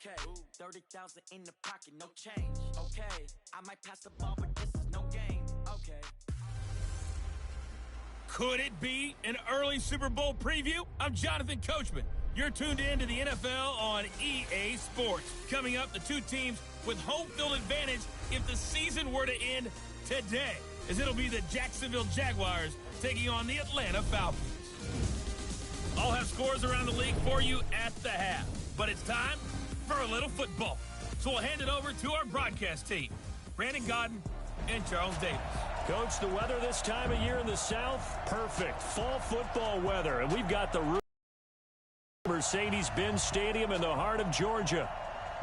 Okay, 30,000 in the pocket, no change. Okay, I might pass the ball, but this is no game. Okay. Could it be an early Super Bowl preview? I'm Jonathan Coachman. You're tuned in to the NFL on EA Sports. Coming up, the two teams with home field advantage if the season were to end today, as it'll be the Jacksonville Jaguars taking on the Atlanta Falcons. I'll have scores around the league for you at the half, but it's time for a little football. So we'll hand it over to our broadcast team, Brandon Godden and Charles Davis. Coach, the weather this time of year in the South, perfect. Fall football weather, and we've got the Mercedes-Benz Stadium in the heart of Georgia.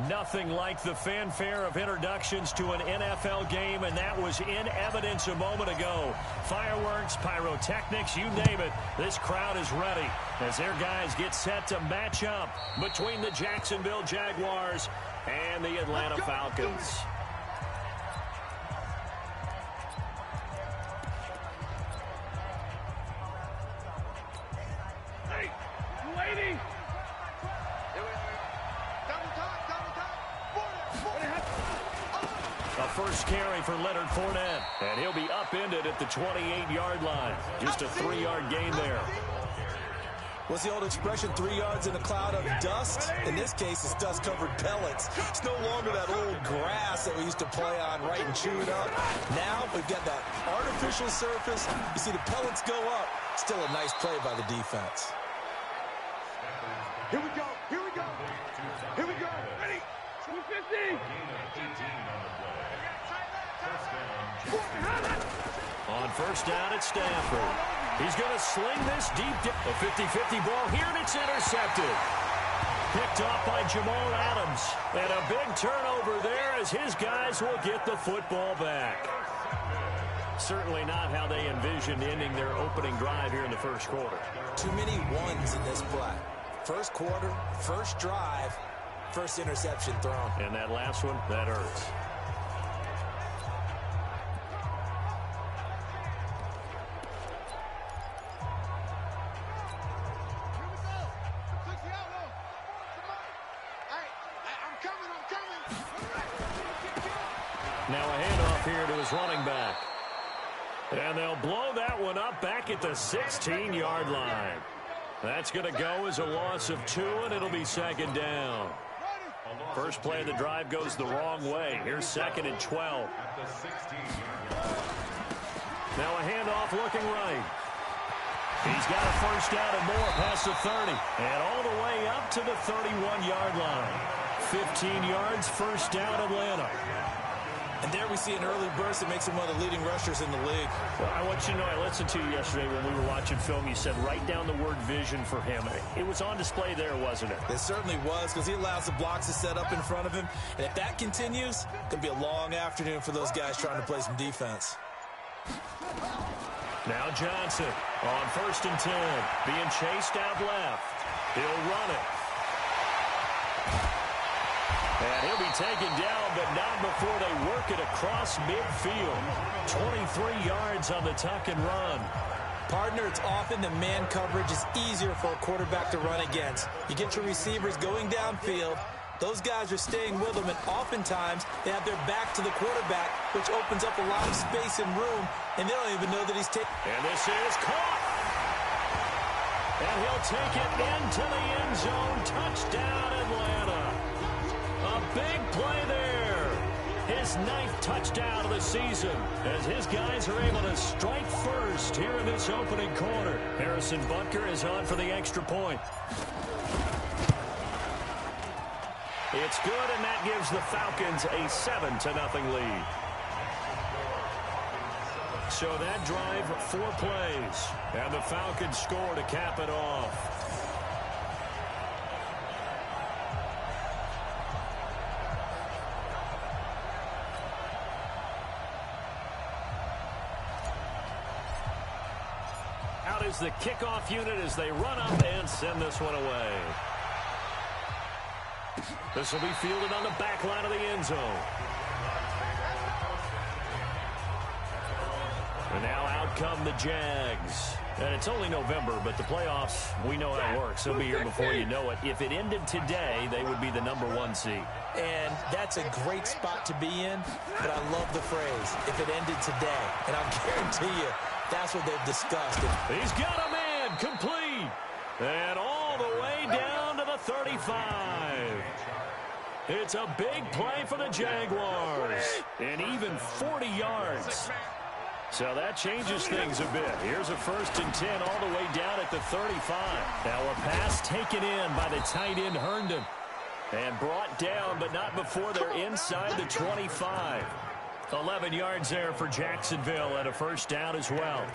Nothing like the fanfare of introductions to an NFL game, and that was in evidence a moment ago. Fireworks, pyrotechnics, you name it. This crowd is ready as their guys get set to match up between the Jacksonville Jaguars and the Atlanta Falcons. Hey, you waiting? A first carry for Leonard Fournette, and he'll be upended at the 28-yard line. Just a 3-yard gain there. What's the old expression, 3 yards in a cloud of dust? In this case, it's dust-covered pellets. It's no longer that old grass that we used to play on, right, and chew it up. Now we've got that artificial surface. You see the pellets go up. Still a nice play by the defense. Here we go. Here we go. Here we go. Ready? 250. On first down at Stafford. He's going to sling this deep. A 50-50 ball here, and it's intercepted. Picked off by Jamal Adams. And a big turnover there as his guys will get the football back. Certainly not how they envisioned ending their opening drive here in the first quarter. Too many ones in this play. First quarter, first drive, first interception thrown. And that last one, that hurts. Now a handoff here to his running back. And they'll blow that one up back at the 16-yard line. That's going to go as a loss of 2, and it'll be second down. First play of the drive goes the wrong way. Here's second and 12. Now a handoff looking right. He's got a first down and more past the 30. And all the way up to the 31-yard line. 15 yards, first down Atlanta. And there we see an early burst that makes him one of the leading rushers in the league. Well, I want you to know, I listened to you yesterday when we were watching film. You said write down the word vision for him. It was on display there, wasn't it? It certainly was, because he allows the blocks to set up in front of him. And if that continues, it's going to be a long afternoon for those guys trying to play some defense. Now Johnson on first and 10, being chased out left. He'll run it. And he'll be taken down, but not before they work it across midfield. 23 yards on the tuck and run. Partner, it's often the man coverage is easier for a quarterback to run against. You get your receivers going downfield. Those guys are staying with them, and oftentimes they have their back to the quarterback, which opens up a lot of space and room, and they don't even know that he's taking. And this is caught. And he'll take it into the end zone. Touchdown, Atlanta. A big play there. His 9th touchdown of the season as his guys are able to strike first here in this opening quarter. Harrison Butker is on for the extra point. It's good, and that gives the Falcons a 7-0 lead. So that drive, 4 plays, and the Falcons score to cap it off. Out is the kickoff unit as they run up and send this one away. This will be fielded on the back line of the end zone. And now out come the Jags. And it's only November, but the playoffs, we know how it works. They'll be here before you know it. If it ended today, they would be the #1 seed. And that's a great spot to be in, but I love the phrase, if it ended today. And I'll guarantee you, that's what they've discussed. He's got a man, complete. And all the way down to the 35. It's a big play for the Jaguars. And even 40 yards. So that changes things a bit. Here's a 1st and 10 all the way down at the 35. Now a pass taken in by the tight end Herndon. And brought down, but not before they're inside the 25. 11 yards there for Jacksonville and a 1st down as well.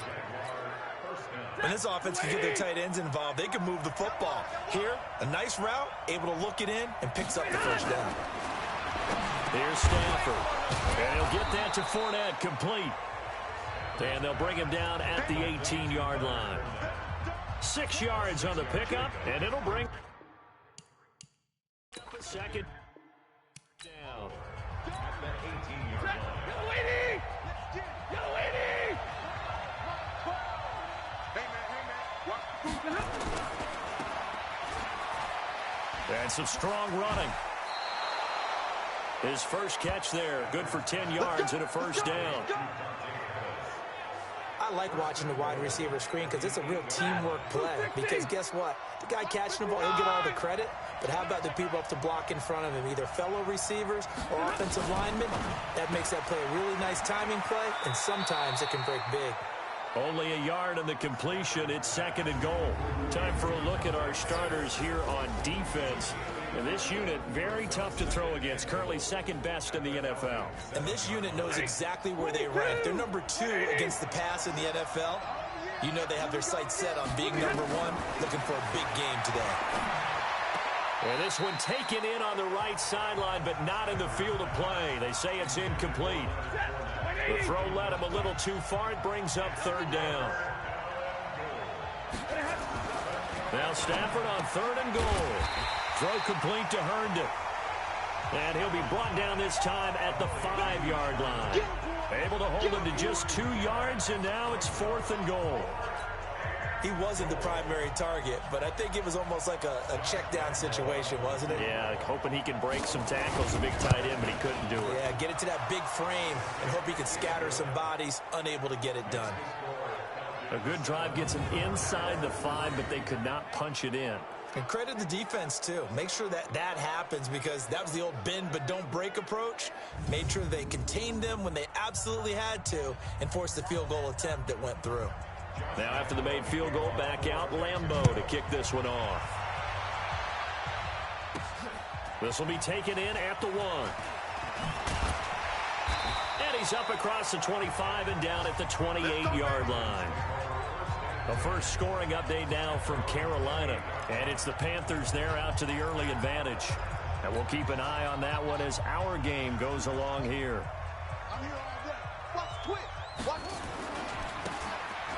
When this offense can get their tight ends involved, they can move the football. Here, a nice route, able to look it in, and picks up the 1st down. Here's Stafford. And he'll get that to Fournette, complete. And they'll bring him down at the 18-yard line. 6 yards on the pickup, and it'll bring 2nd down. And some strong running. His first catch there, good for 10 yards and a 1st down. I like watching the wide receiver screen because it's a real teamwork play. Because guess what? The guy catching the ball, he'll get all the credit. But how about the people up to block in front of him, either fellow receivers or offensive linemen? That makes that play a really nice timing play, and sometimes it can break big. Only a yard on the completion. It's 2nd and goal. Time for a look at our starters here on defense. And this unit, very tough to throw against. Currently 2nd best in the NFL. And this unit knows exactly where they rank. They're number 2 against the pass in the NFL. You know they have their sights set on being number 1, looking for a big game today. And this one taken in on the right sideline, but not in the field of play. They say it's incomplete. The throw led him a little too far. It brings up 3rd down. Now Stafford on 3rd and goal. Throw complete to Herndon. And he'll be brought down this time at the 5-yard line. Able to hold him to just 2 yards, and now it's 4th and goal. He wasn't the primary target, but I think it was almost like a check-down situation, wasn't it? Yeah, hoping he can break some tackles, a big tight end, but he couldn't do it. Yeah, get it to that big frame and hope he can scatter some bodies, unable to get it done. A good drive gets him inside the 5, but they could not punch it in. And credit the defense, too. Make sure that happens because that was the old bend but don't break approach. Made sure they contained them when they absolutely had to and forced the field goal attempt that went through. Now after the made field goal, back out Lambeau to kick this one off. This will be taken in at the 1. And he's up across the 25 and down at the 28-yard line. The first scoring update now from Carolina. And it's the Panthers there out to the early advantage. And we'll keep an eye on that one as our game goes along here.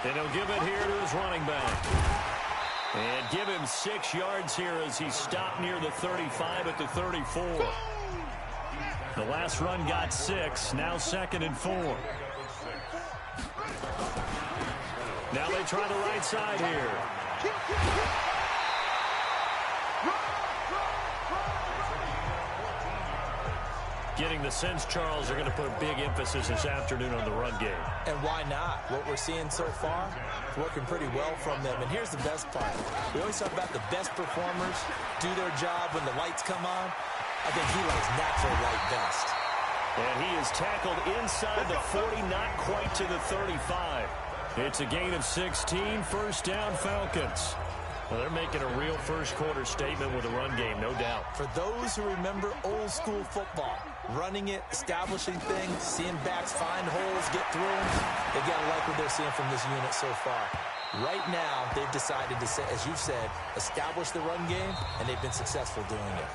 And he'll give it here to his running back. And give him 6 yards here as he's stopped near the 35 at the 34. The last run got 6. Now 2nd and 4. Now they try the right side here. Getting the sense, Charles, are going to put a big emphasis this afternoon on the run game. And why not? What we're seeing so far is working pretty well from them. And here's the best part. We always talk about the best performers do their job when the lights come on. I think he likes natural light best. And he is tackled inside the 40, not quite to the 35. It's a gain of 16, 1st down Falcons. Well, they're making a real first-quarter statement with a run game, no doubt. For those who remember old-school football, running it, establishing things, seeing backs find holes, get through them, they've got to like what they're seeing from this unit so far. Right now, they've decided to, as you've said, establish the run game, and they've been successful doing it.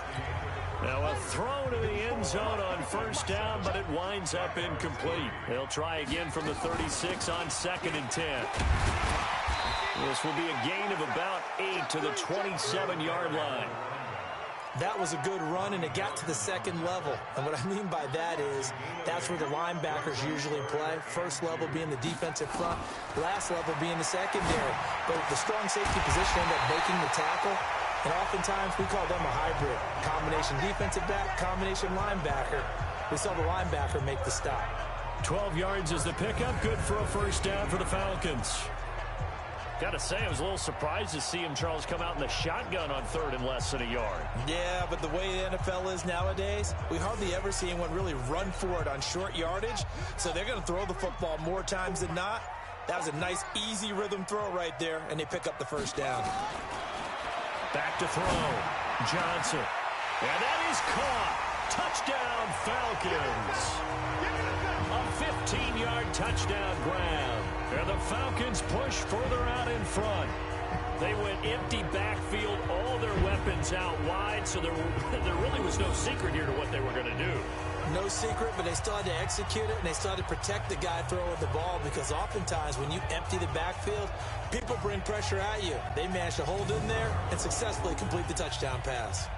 Now a throw to the end zone on 1st down, but it winds up incomplete. They'll try again from the 36 on 2nd and 10. This will be a gain of about 8 to the 27-yard line. That was a good run, and it got to the second level. And what I mean by that is that's where the linebackers usually play. First level being the defensive front, last level being the secondary. But the strong safety position ended up making the tackle, and oftentimes we call them a hybrid. Combination defensive back, combination linebacker. We saw the linebacker make the stop. 12 yards is the pickup. Good for a first down for the Falcons. Got to say, I was a little surprised to see him, Charles, come out in the shotgun on third and less than a yard. Yeah, but the way the NFL is nowadays, we hardly ever see anyone really run for it on short yardage. So they're going to throw the football more times than not. That was a nice, easy rhythm throw right there, and they pick up the first down. Back to throw. Johnson. And that is caught. Touchdown, Falcons. A 15-yard touchdown grab. And the Falcons push further out in front. They went empty backfield, all their weapons out wide, so there really was no secret here to what they were going to do. No secret, but they still had to execute it, and they still had to protect the guy throwing the ball, because oftentimes when you empty the backfield, people bring pressure at you. They managed to hold in there and successfully complete the touchdown pass.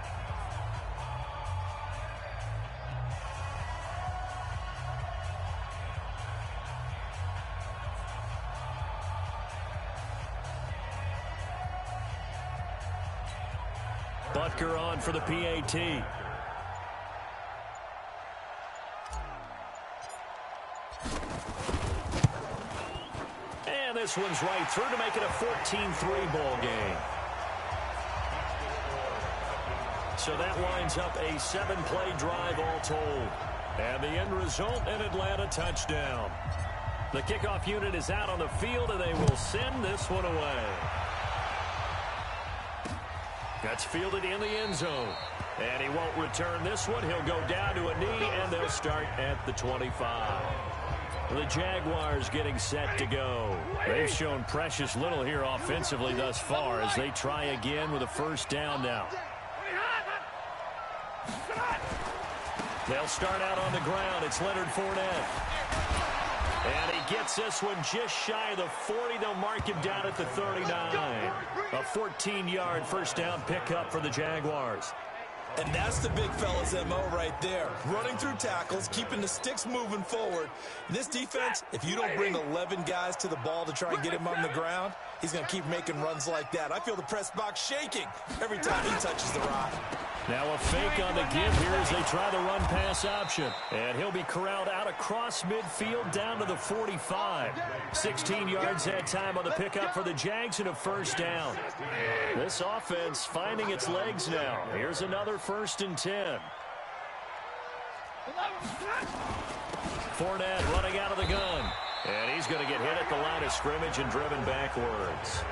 Butker on for the PAT. And this one's right through to make it a 14-3 ball game. So that winds up a 7-play drive all told. And the end result, an Atlanta touchdown. The kickoff unit is out on the field, and they will send this one away. That's fielded in the end zone. And he won't return this one. He'll go down to a knee, and they'll start at the 25. The Jaguars getting set to go. They've shown precious little here offensively thus far as they try again with a first down now. They'll start out on the ground. It's Leonard Fournette. And he gets this one just shy of the 40. They'll mark him down at the 39. A 14-yard first down pickup for the Jaguars. And that's the big fella's MO right there. Running through tackles, keeping the sticks moving forward. This defense, if you don't bring 11 guys to the ball to try and get him on the ground, he's going to keep making runs like that. I feel the press box shaking every time he touches the rock. Now a fake on the give here as they try the run-pass option. And he'll be corralled out across midfield down to the 45. 16 yards that time on the pickup for the Jags and a first down. This offense finding its legs now. Here's another 1st and 10. Fournette running out of the gun. And he's going to get hit at the line of scrimmage and driven backwards.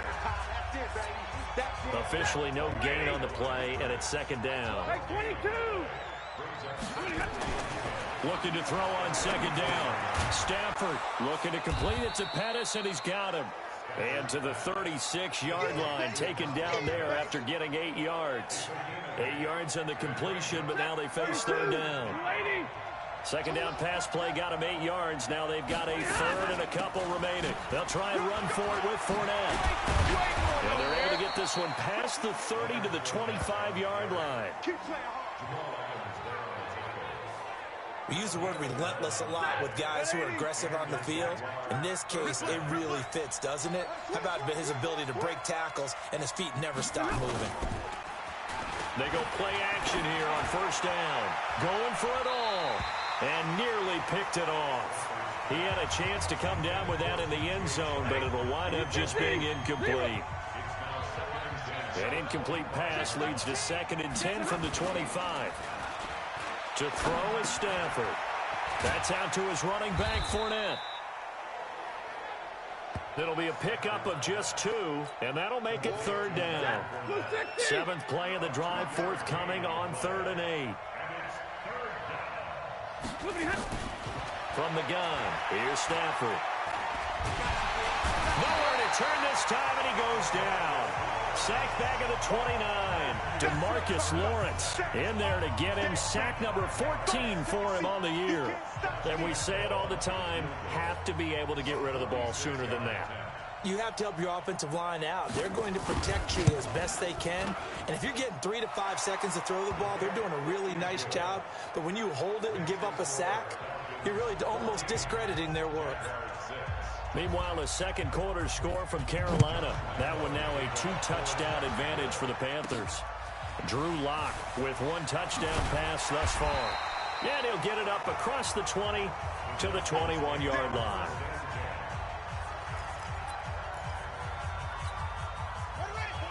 Officially no gain on the play, and it's 2nd down. Looking to throw on 2nd down. Stafford looking to complete it to Pettis, and he's got him. And to the 36-yard line, taken down there after getting 8 yards. 8 yards on the completion, but now they face 3rd down. 2nd down pass play got him 8 yards. Now they've got a 3rd and a couple remaining. They'll try and run for it with Fournette. And they're able to get this one past the 30 to the 25-yard line. We use the word relentless a lot with guys who are aggressive on the field. In this case, it really fits, doesn't it? How about his ability to break tackles and his feet never stop moving? They go play action here on 1st down. Going for it all. And nearly picked it off. He had a chance to come down with that in the end zone, but it'll wind up just being incomplete. An incomplete pass leads to 2nd and 10 from the 25. To throw is Stafford. That's out to his running back, Fournette. It'll be a pickup of just 2, and that'll make it 3rd down. 7th play of the drive forthcoming on 3rd and 8. From the gun, here's Stafford. Nowhere to turn this time, and he goes down. Sack back at the 29. DeMarcus Lawrence in there to get him. Sack number 14 for him on the year. And we say it all the time, have to be able to get rid of the ball sooner than that. you have to help your offensive line out. They're going to protect you as best they can. And if you're getting 3 to 5 seconds to throw the ball, they're doing a really nice job. But when you hold it and give up a sack, you're really almost discrediting their work. Meanwhile, a second quarter score from Carolina. That one now a 2-touchdown advantage for the Panthers. Drew Lock with 1 touchdown pass thus far. And he'll get it up across the 20 to the 21-yard line.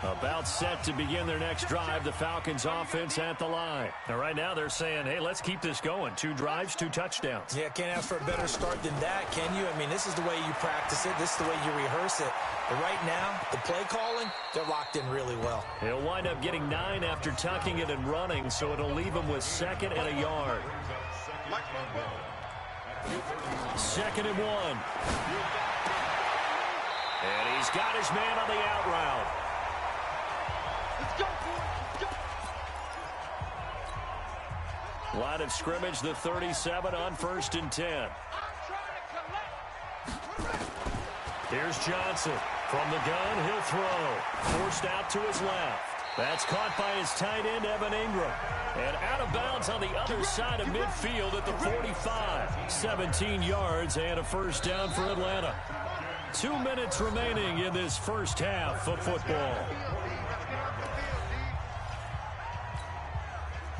About set to begin their next drive, the Falcons offense at the line. Now, right now they're saying, hey, let's keep this going. 2 drives, 2 touchdowns. Yeah, can't ask for a better start than that, can you? I mean, this is the way you practice it. This is the way you rehearse it. But right now, the play calling, they're locked in really well. He'll wind up getting 9 after tucking it and running, so it'll leave him with 2nd and a yard. 2nd and 1. And he's got his man on the out route. Line of scrimmage, the 37 on 1st and 10. Here's Johnson. From the gun, he'll throw. Forced out to his left. That's caught by his tight end, Evan Ingram. And out of bounds on the other side of midfield at the 45. 17 yards and a first down for Atlanta. 2 minutes remaining in this first half of football.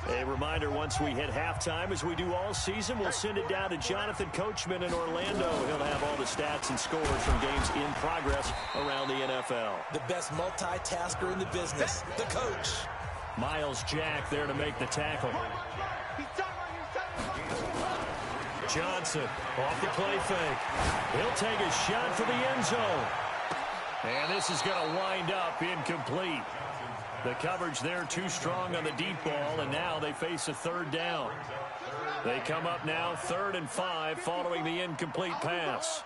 A reminder, once we hit halftime, as we do all season, we'll send it down to Jonathan Coachman in Orlando. He'll have all the stats and scores from games in progress around the NFL. The best multitasker in the business, the coach. Miles Jack there to make the tackle. Johnson off the play fake. He'll take a shot for the end zone. And this is going to wind up incomplete. The coverage there too strong on the deep ball, and now they face a 3rd down. They come up now 3rd and 5 following the incomplete pass.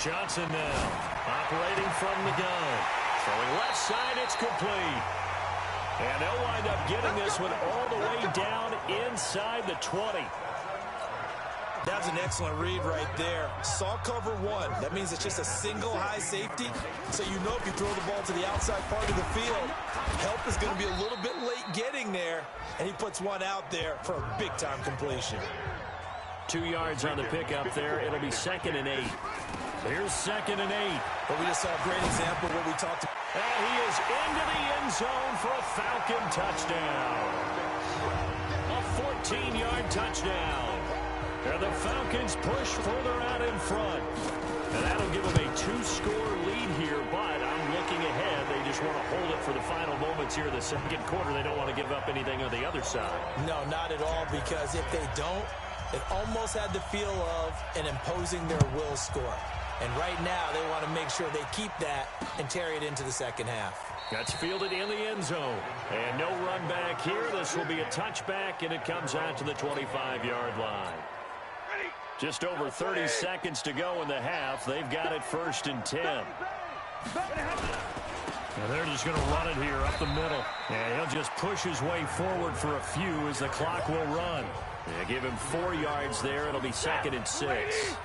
Johnson now operating from the gun. Throwing left side, it's complete. And they'll wind up getting this one all the way down inside the 20. That's an excellent read right there. Saw cover 1. That means it's just a single high safety. So you know if you throw the ball to the outside part of the field, help is going to be a little bit late getting there. And he puts one out there for a big-time completion. 2 yards on the pickup there. It'll be 2nd and 8. Here's 2nd and 8. But we just saw a great example of what we talked about. And he is into the end zone for a Falcon touchdown. A 14-yard touchdown. And the Falcons push further out in front. And that'll give them a 2-score lead here, but I'm looking ahead. They just want to hold it for the final moments here in the second quarter. They don't want to give up anything on the other side. No, not at all, because if they don't, it almost had the feel of an imposing their will score. And right now, they want to make sure they keep that and carry it into the second half. That's fielded in the end zone. And no run back here. This will be a touchback, and it comes out to the 25-yard line. Just over 30 seconds to go in the half. They've got it 1st and 10. And they're just going to run it here up the middle. And he'll just push his way forward for a few as the clock will run. They give him 4 yards there. It'll be 2nd and 6.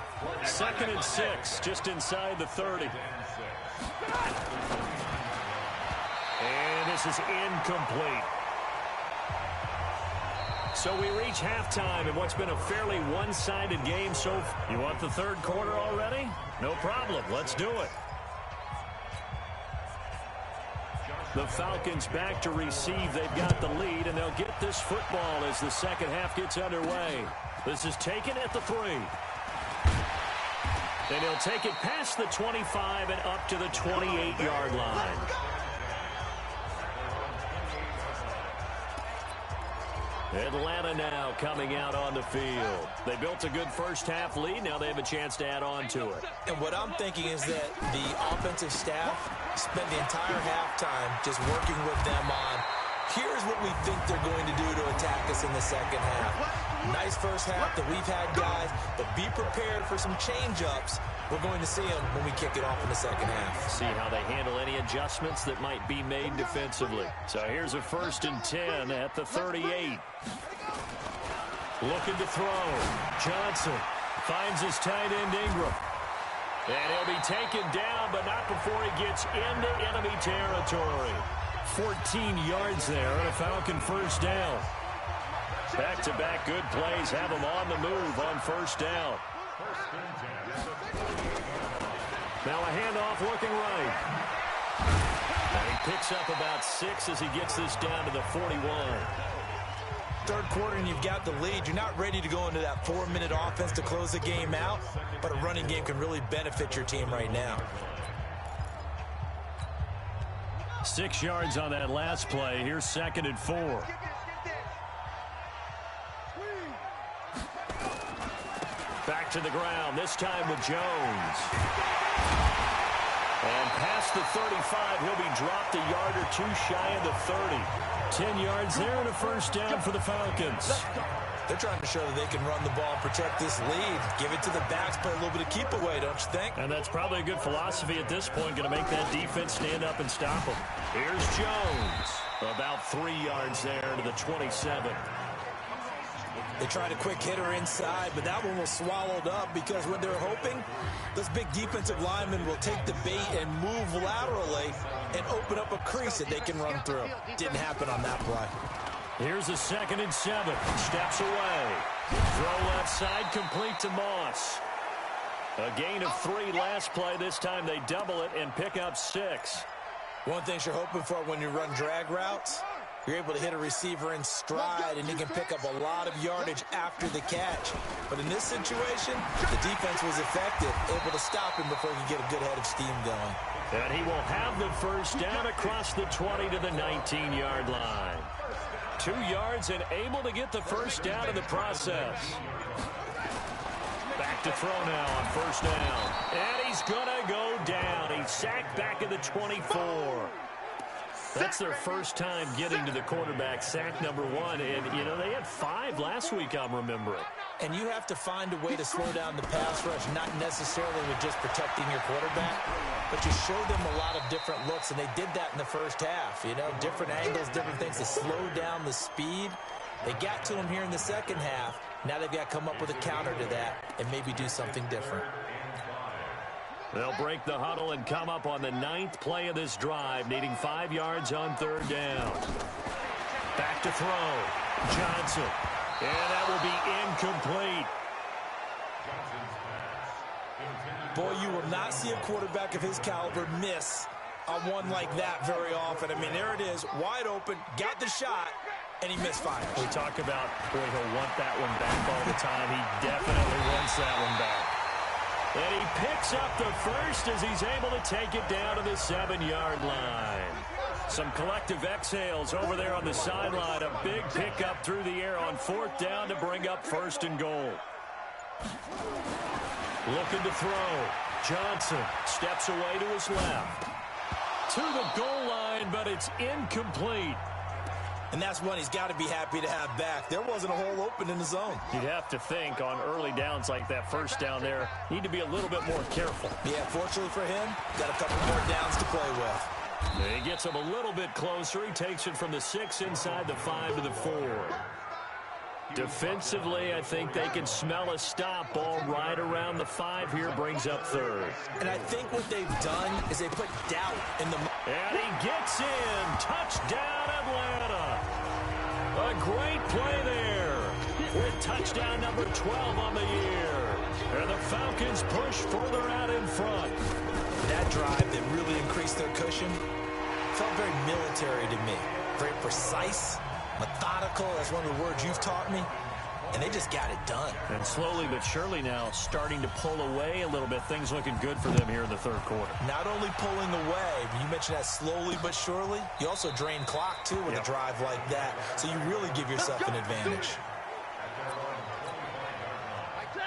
2nd and 6, just inside the 30. And this is incomplete. So we reach halftime in what's been a fairly one-sided game so far. You want the 3rd quarter already? No problem. Let's do it. The Falcons back to receive. They've got the lead, and they'll get this football as the second half gets underway. This is taken at the 3. And he'll take it past the 25 and up to the 28-yard line. Atlanta now coming out on the field. They built a good first half lead. Now they have a chance to add on to it. And what I'm thinking is that the offensive staff spent the entire halftime just working with them on, here's what we think they're going to do to attack us in the second half. Nice first half that we've had, guys, but be prepared for some change-ups. We're going to see them when we kick it off in the second half. See how they handle any adjustments that might be made defensively. So here's a 1st and 10 at the 38. Looking to throw. Johnson finds his tight end Ingram. And he'll be taken down, but not before he gets into enemy territory. 14 yards there and a Falcon first down. Back-to-back good plays have him on the move on first down. Now a handoff looking right. And he picks up about 6 as he gets this down to the 41. Third quarter and you've got the lead. You're not ready to go into that 4-minute offense to close the game out, but a running game can really benefit your team right now. 6 yards on that last play. Here's 2nd and 4. Back to the ground, this time with Jones. And past the 35, he'll be dropped a yard or two shy of the 30. 10 yards there and a first down for the Falcons. They're trying to show that they can run the ball and protect this lead. Give it to the backs, play a little bit of keep away, don't you think? And that's probably a good philosophy at this point, going to make that defense stand up and stop them. Here's Jones. About 3 yards there to the 27. They tried a quick hitter inside, but that one was swallowed up because when they're hoping, those big defensive linemen will take the bait and move laterally and open up a crease that they can run through. Didn't happen on that play. Here's a 2nd and 7. Steps away. Throw left side, complete to Moss. A gain of 3 last play. This time they double it and pick up 6. One thing you're hoping for when you run drag routes, you're able to hit a receiver in stride, and he can pick up a lot of yardage after the catch. But in this situation, the defense was effective, able to stop him before he could get a good head of steam going. And he will have the first down across the 20 to the 19-yard line. 2 yards and able to get the first down in the process. Back to throw now on first down. And he's going to go down. He's sacked back at the 24. That's their first time getting to the quarterback, sack number 1. And, you know, they had 5 last week, I'm remembering. And you have to find a way to slow down the pass rush, not necessarily with just protecting your quarterback, but you show them a lot of different looks, and they did that in the first half. You know, different angles, different things to slow down the speed. They got to him here in the second half. Now they've got to come up with a counter to that and maybe do something different. They'll break the huddle and come up on the 9th play of this drive, needing 5 yards on third down. Back to throw. Johnson. And that will be incomplete. Boy, you will not see a quarterback of his caliber miss on one like that very often. I mean, there it is, wide open, got the shot, and he misfired. We talk about, boy, he'll want that one back all the time. He definitely wants that one back. And he picks up the first as he's able to take it down to the 7-yard line. Some collective exhales over there on the sideline. A big pickup through the air on 4th down to bring up 1st and goal. Looking to throw. Johnson steps away to his left. To the goal line, but it's incomplete. And that's one he's got to be happy to have back. There wasn't a hole open in the zone. You'd have to think on early downs like that first down there, need to be a little bit more careful. Yeah, fortunately for him, got a couple more downs to play with. He gets him a little bit closer. He takes it from the 6 inside the 5 to the 4. Defensively, I think they can smell a stop. Ball right around the 5 here, brings up 3rd. And I think what they've done is they put doubt in the... And he gets in. Touchdown, Atlanta. A great play there with touchdown number 12 on the year. And the Falcons push further out in front. That drive that really increased their cushion felt very military to me. Very precise, methodical. That's one of the words you've taught me. And they just got it done. And slowly but surely now starting to pull away a little bit. Things looking good for them here in the 3rd quarter. Not only pulling away, but you mentioned that slowly but surely. You also drain clock, too, with a drive like that. So you really give yourself an advantage.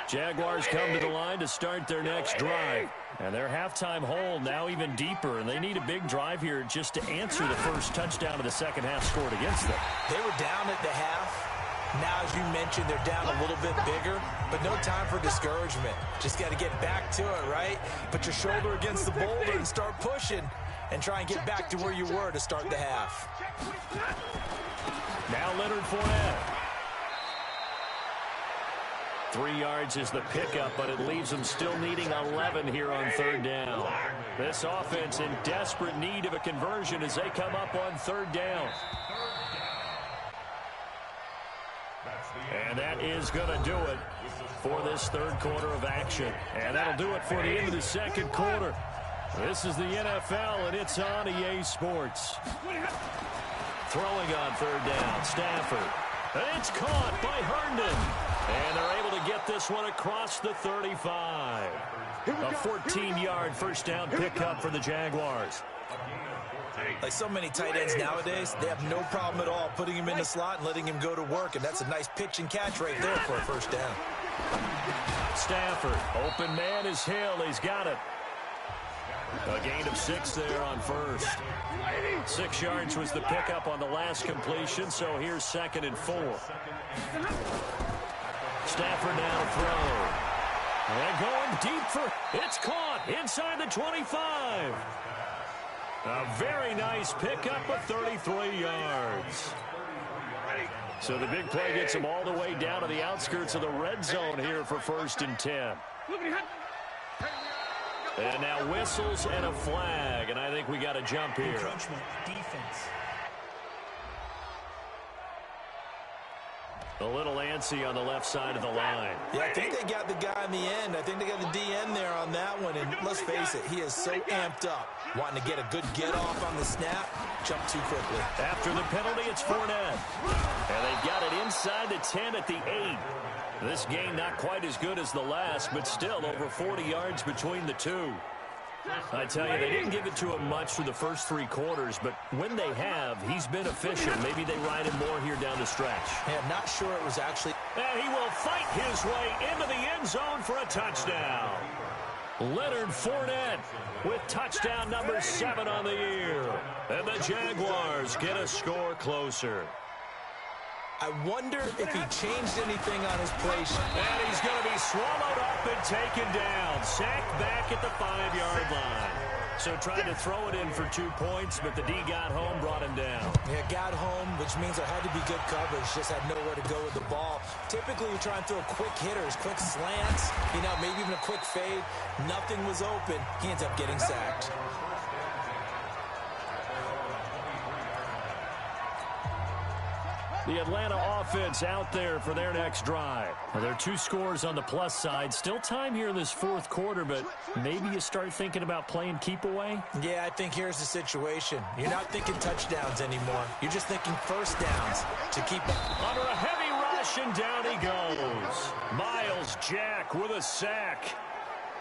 Jaguars come to the line to start their next drive. And their halftime hole now even deeper. And they need a big drive here just to answer the first touchdown of the second half scored against them. They were down at the half. Now, as you mentioned, they're down a little bit bigger, but no time for discouragement. Just got to get back to it, right? Put your shoulder against the boulder and start pushing and try and get back to where you were to start the half. Now Leonard Fournette. 3 yards is the pickup, but it leaves them still needing 11 here on third down. This offense in desperate need of a conversion as they come up on third down. And that is going to do it for this third quarter of action. And that'll do it for the end of the second quarter. This is the NFL, and it's on EA Sports. Throwing on third down, Stafford. And it's caught by Herndon. And they're able to get this one across the 35. A 14-yard first down pickup for the Jaguars. Like so many tight ends nowadays, they have no problem at all putting him in the slot and letting him go to work. And that's a nice pitch and catch right there for a first down. Stafford, open man is Hill. He's got it. A gain of 6 there on first. 6 yards was the pickup on the last completion, so here's 2nd and 4. Stafford now to throw. And going deep for, it's caught inside the 25. A very nice pickup of 33 yards. So the big play gets them all the way down to the outskirts of the red zone here for 1st and 10. And now whistles and a flag, and I think we got a jump here. Encroachment defense. A little antsy on the left side of the line. Yeah, I think they got the guy in the end. I think they got the DN there on that one. And let's face it, he is so amped up, wanting to get a good get off on the snap, jump too quickly. After the penalty, it's Fournette. And they've got it inside the 10 at the 8. This game not quite as good as the last, but still over 40 yards between the two. I tell you, they didn't give it to him much through the first 3 quarters, but when they have, he's been efficient. Maybe they ride him more here down the stretch. Hey, I'm not sure it was actually... And he will fight his way into the end zone for a touchdown. Leonard Fournette with touchdown number 7 on the year. And the Jaguars get a score closer. I wonder if he changed anything on his play sheet. And he's going to be swallowed up and taken down. Sacked back at the 5-yard line. So tried to throw it in for 2 points, but the D got home, brought him down. Yeah, got home, which means there had to be good coverage. Just had nowhere to go with the ball. Typically, we try and throw quick hitters, quick slants, maybe even a quick fade. Nothing was open. He ends up getting sacked. The Atlanta offense out there for their next drive. Well, there are 2 scores on the plus side. Still time here in this 4th quarter, but maybe you start thinking about playing keep away? Yeah, I think here's the situation. You're not thinking touchdowns anymore. You're just thinking first downs to keep up. Under a heavy rush, and down he goes. Miles Jack with a sack.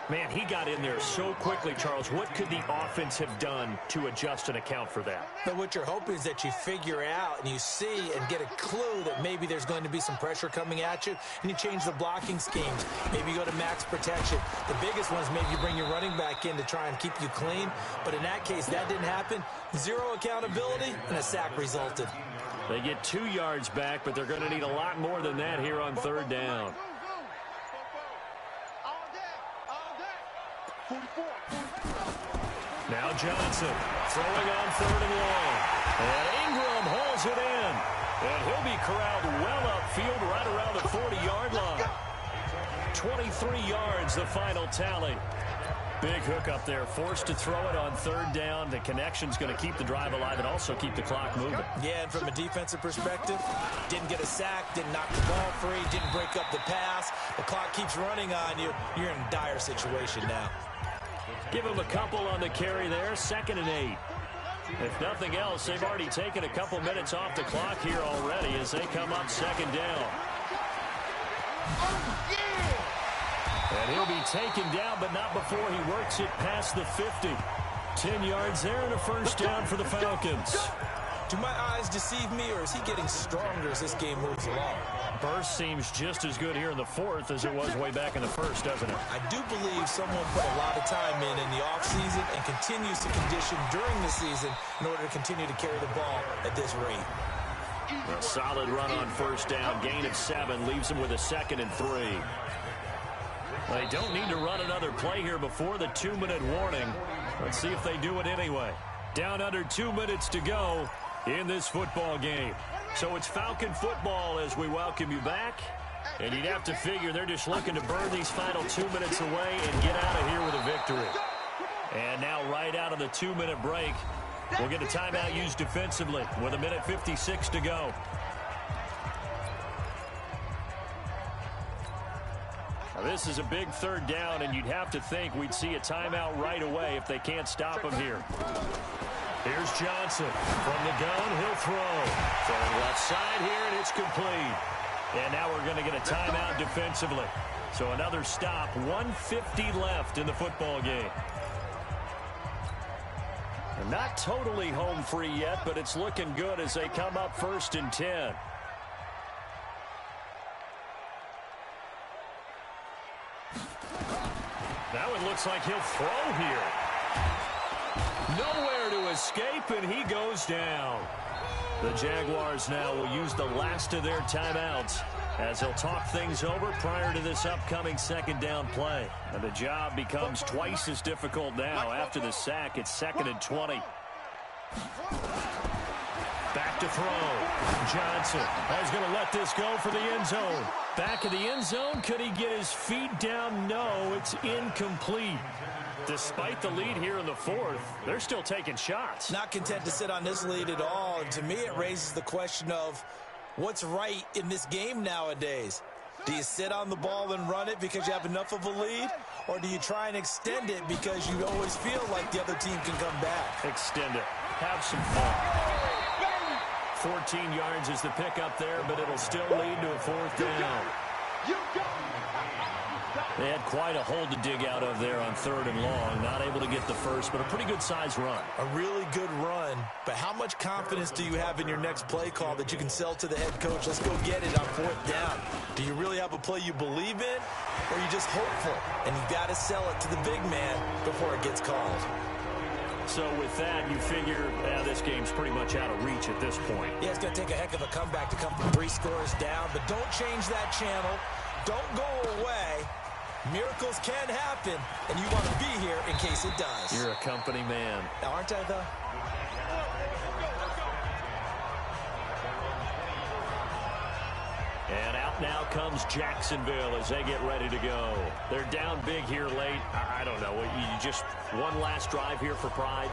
Man, he got in there so quickly, Charles. What could the offense have done to adjust and account for that? But what you're hoping is that you figure out and you see and get a clue that maybe there's going to be some pressure coming at you, and you change the blocking schemes. Maybe you go to max protection. The biggest one is maybe you bring your running back in to try and keep you clean. But in that case, that didn't happen. 0 accountability, and a sack resulted. They get 2 yards back, but they're going to need a lot more than that here on third down. Now Johnson throwing on 3rd and long. And Ingram hauls it in. And he'll be corralled well upfield right around the 40-yard line. 23 yards, the final tally. Big hook up there, forced to throw it on 3rd down. The connection's going to keep the drive alive and also keep the clock moving. Yeah, and from a defensive perspective, didn't get a sack, didn't knock the ball free, didn't break up the pass. The clock keeps running on you. You're in a dire situation now. Give him a couple on the carry there, 2nd and 8. If nothing else, they've already taken a couple minutes off the clock here already as they come up 2nd down. And he'll be taken down, but not before he works it past the 50. 10 yards there and a first down for the Falcons. Do my eyes deceive me, or is he getting stronger as this game moves along? Burst seems just as good here in the 4th as it was way back in the 1st, doesn't it? I do believe someone put a lot of time in the offseason and continues to condition during the season in order to continue to carry the ball at this rate. A solid run on first down. Gain of 7 leaves him with a 2nd and 3. They don't need to run another play here before the 2-minute warning. Let's see if they do it anyway. Down under 2 minutes to go in this football game. So it's Falcon football as we welcome you back And you'd have to figure they're just looking to burn these final 2 minutes away and get out of here with a victory. And now right out of the 2-minute break, we'll get a timeout used defensively with 1:56 to go. Now this is a big third down, and you'd have to think we'd see a timeout right away if they can't stop him here. Here's Johnson. From the gun, he'll throw. Throwing left side here, and it's complete. And now we're going to get a timeout defensively. So another stop, 1:50 left in the football game. And not totally home free yet, but it's looking good as they come up 1st and 10. Now it looks like he'll throw here. Nowhere to escape, and he goes down. The Jaguars now will use the last of their timeouts as they'll talk things over prior to this upcoming second down play. And the job becomes twice as difficult now. After the sack, it's 2nd and 20. Back to throw. Johnson is going to let this go for the end zone. Back of the end zone. Could he get his feet down? No, it's incomplete. Despite the lead here in the 4th, they're still taking shots. Not content to sit on this lead at all. And to me, it raises the question of what's right in this game nowadays. Do you sit on the ball and run it because you have enough of a lead? Or do you try and extend it because you always feel like the other team can come back? Extend it. Have some fun. 14 yards is the pickup there, but it'll still lead to a 4th down. They had quite a hole to dig out of there on 3rd and long. Not able to get the first, but a pretty good-sized run. A really good run, but how much confidence do you have in your next play call that you can sell to the head coach? Let's go get it on 4th down. Do you really have a play you believe in, or are you just hopeful? And you got to sell it to the big man before it gets called. So with that, you figure this game's pretty much out of reach at this point. Yeah, it's going to take a heck of a comeback to come from 3 scores down, but don't change that channel. Don't go away. Miracles can happen, and you want to be here in case it does. You're a company man. Now, aren't I, though? And out now comes Jacksonville as they get ready to go. They're down big here late. I don't know. You just one last drive here for pride?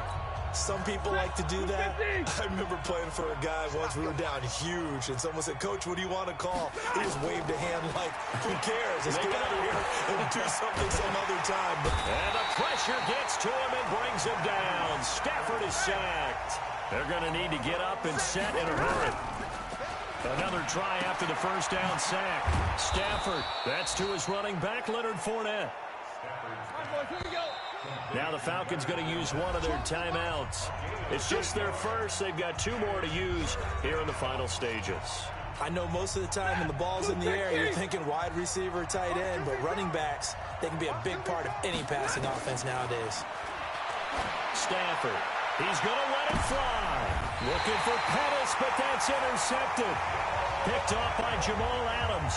Some people like to do that. I remember playing for a guy once. We were down huge, and someone said, "Coach, what do you want to call?" He just waved a hand like, "Who cares? Let's get out of here and do something some other time." And the pressure gets to him and brings him down. Stafford is sacked. They're going to need to get up and set in a hurry. Another try after the first down sack. Stafford, that's to his running back, Leonard Fournette. Now the Falcons going to use one of their timeouts. It's just their first. They've got 2 more to use here in the final stages. I know most of the time when the ball's in the air, you're thinking wide receiver, tight end, but running backs, they can be a big part of any passing offense nowadays. Stafford, he's going to let it fly. Looking for Pettis, but that's intercepted. Picked off by Jamal Adams.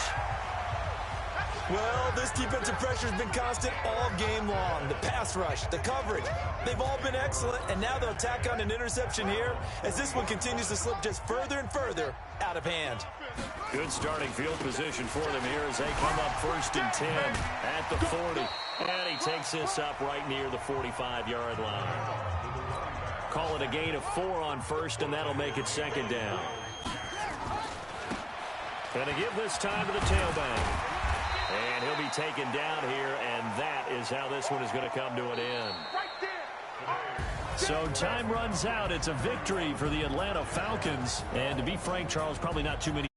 Well, this defensive pressure has been constant all game long. The pass rush, the coverage, they've all been excellent, and now they'll tack on an interception here as this one continues to slip just further and further out of hand. Good starting field position for them here as they come up 1st and 10 at the 40. And he takes this up right near the 45-yard line. Call it a gain of 4 on 1st, and that'll make it 2nd down. Gonna give this time to the tailback. And he'll be taken down here, and that is how this one is going to come to an end. So time runs out. It's a victory for the Atlanta Falcons. And to be frank, Charles, probably not too many